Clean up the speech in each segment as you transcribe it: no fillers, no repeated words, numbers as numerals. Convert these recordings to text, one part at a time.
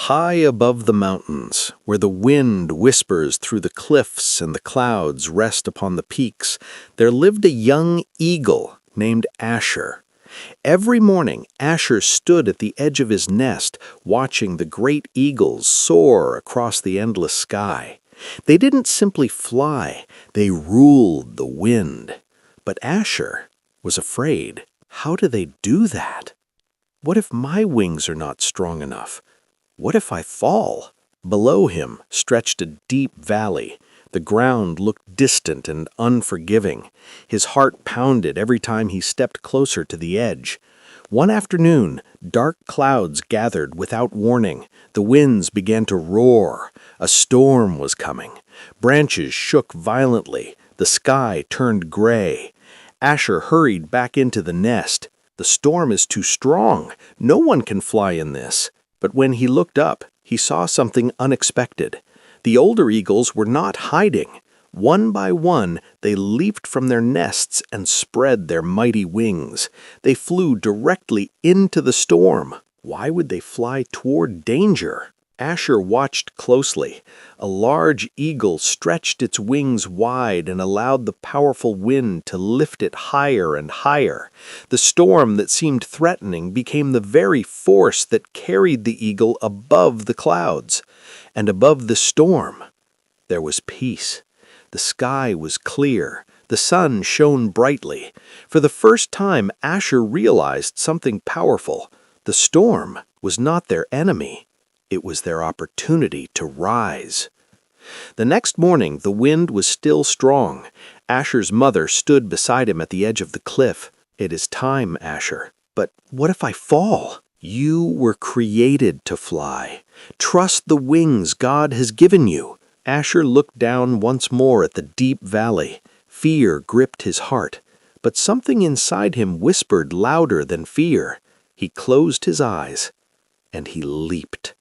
High above the mountains, where the wind whispers through the cliffs and the clouds rest upon the peaks, there lived a young eagle named Asher. Every morning, Asher stood at the edge of his nest, watching the great eagles soar across the endless sky. They didn't simply fly, they ruled the wind. But Asher was afraid. How do they do that? What if my wings are not strong enough? What if I fall? Below him stretched a deep valley. The ground looked distant and unforgiving. His heart pounded every time he stepped closer to the edge. One afternoon, dark clouds gathered without warning. The winds began to roar. A storm was coming. Branches shook violently. The sky turned gray. Asher hurried back into the nest. The storm is too strong. No one can fly in this. But when he looked up, he saw something unexpected. The older eagles were not hiding. One by one, they leaped from their nests and spread their mighty wings. They flew directly into the storm. Why would they fly toward danger? Asher watched closely. A large eagle stretched its wings wide and allowed the powerful wind to lift it higher and higher. The storm that seemed threatening became the very force that carried the eagle above the clouds. And above the storm, there was peace. The sky was clear. The sun shone brightly. For the first time, Asher realized something powerful. The storm was not their enemy. It was their opportunity to rise. The next morning, the wind was still strong. Asher's mother stood beside him at the edge of the cliff. "It is time, Asher. But what if I fall? You were created to fly. Trust the wings God has given you." Asher looked down once more at the deep valley. Fear gripped his heart. But something inside him whispered louder than fear. He closed his eyes, and he leaped.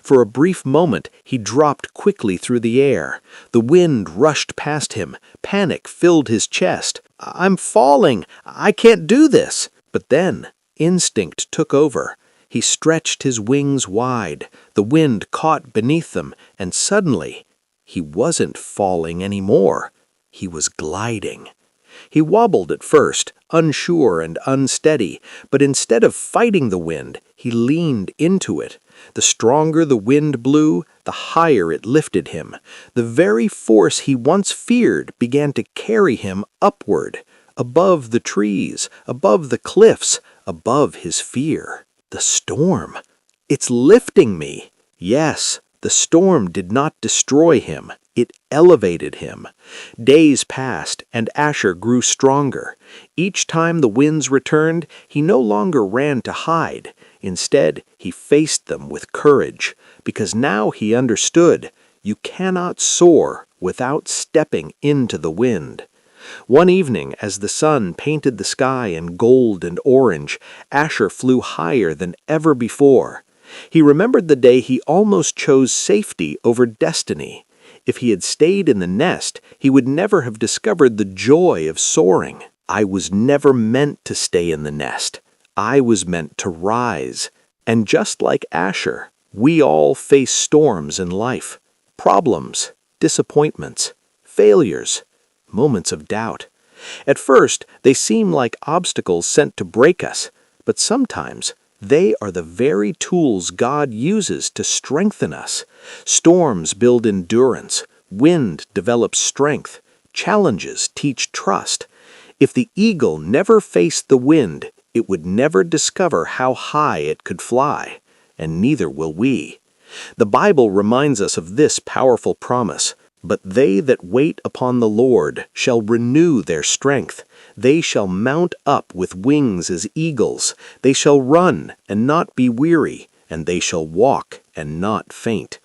For a brief moment, he dropped quickly through the air. The wind rushed past him. Panic filled his chest. "I'm falling! I can't do this!" But then, instinct took over. He stretched his wings wide. The wind caught beneath them, and suddenly, he wasn't falling anymore. He was gliding. He wobbled at first, unsure and unsteady, but instead of fighting the wind, he leaned into it. The stronger the wind blew, the higher it lifted him. The very force he once feared began to carry him upward, above the trees, above the cliffs, above his fear. The storm. "It's lifting me." Yes, the storm did not destroy him. It elevated him. Days passed, and Asher grew stronger. Each time the winds returned, he no longer ran to hide. Instead, he faced them with courage, because now he understood you cannot soar without stepping into the wind. One evening, as the sun painted the sky in gold and orange, Asher flew higher than ever before. He remembered the day he almost chose safety over destiny. If he had stayed in the nest, he would never have discovered the joy of soaring. I was never meant to stay in the nest. I was meant to rise. And just like Asher, we all face storms in life. Problems, disappointments, failures, moments of doubt. At first, they seem like obstacles sent to break us, but sometimes they are the very tools God uses to strengthen us. Storms build endurance. Wind develops strength. Challenges teach trust. If the eagle never faced the wind, it would never discover how high it could fly, and neither will we. The Bible reminds us of this powerful promise. "But they that wait upon the Lord shall renew their strength. They shall mount up with wings as eagles. They shall run and not be weary, and they shall walk and not faint."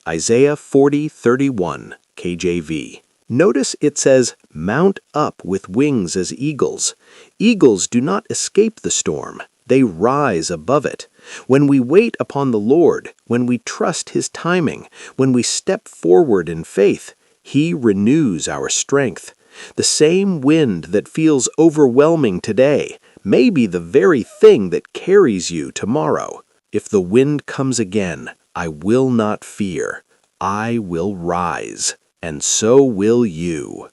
Isaiah 40:31, KJV. Notice it says, "Mount up with wings as eagles." Eagles do not escape the storm. They rise above it. When we wait upon the Lord, when we trust His timing, when we step forward in faith, He renews our strength. The same wind that feels overwhelming today may be the very thing that carries you tomorrow. If the wind comes again, I will not fear. I will rise, and so will you.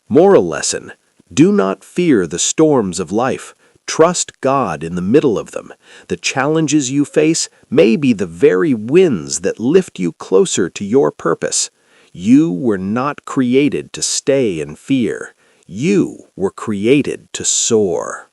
Moral lesson: do not fear the storms of life. Trust God in the middle of them. The challenges you face may be the very winds that lift you closer to your purpose. You were not created to stay in fear. You were created to soar.